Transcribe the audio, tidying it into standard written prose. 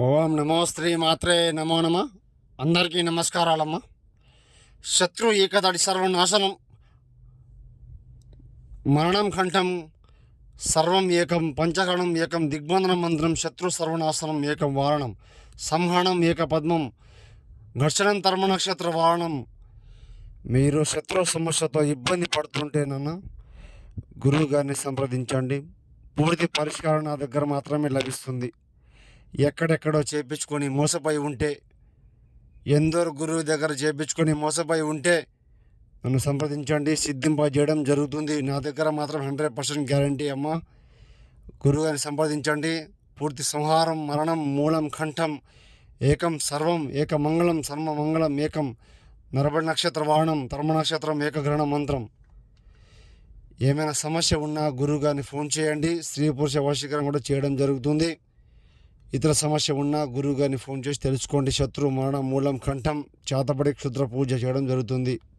ఓం నమో శ్రీ మాత్రే నమో నమ. అందరికీ నమస్కారాలమ్మ. శత్రు ఏకదడి సర్వనాశనం, మరణం కంఠం, సర్వం ఏకం, పంచగణం ఏకం, దిగ్బంధనం మంత్రం, శత్రు సర్వనాశనం ఏకం వారణం, సంహరణం ఏక పద్మం, ఘర్షణం తర్మ నక్షత్ర వారణం. మీరు శత్రు సమస్యతో ఇబ్బంది పడుతుంటేనన్నా గురువు గారిని సంప్రదించండి. పూర్తి పరిష్కారం నా దగ్గర మాత్రమే లభిస్తుంది. ఎక్కడెక్కడో చేయించుకొని మోసపోయి ఉంటే, ఎందరో గురువు దగ్గర చేయించుకొని మోసపోయి ఉంటే నన్ను సంప్రదించండి, సిద్ధింపజేయడం జరుగుతుంది. నా దగ్గర మాత్రం 100% గ్యారంటీ అమ్మ. గురువుని సంప్రదించండి. పూర్తి సంహారం, మరణం, మూలం, కంఠం ఏకం, సర్వం ఏక, మంగళం సర్వమంగళం ఏకం, నరబడి నక్షత్ర వాహనం, తర్మ నక్షత్రం ఏకగ్రహణ మంత్రం. ఏమైనా సమస్య ఉన్నా గురువుగారిని ఫోన్ చేయండి. స్త్రీ పురుష వశీకరణ కూడా చేయడం జరుగుతుంది. ఇతర సమస్య ఉన్నా గురువు గారిని ఫోన్ చేసి తెలుసుకోండి. శత్రు మరణ మూలం కంఠం చేతబడి క్షుద్ర పూజ చేయడం జరుగుతుంది.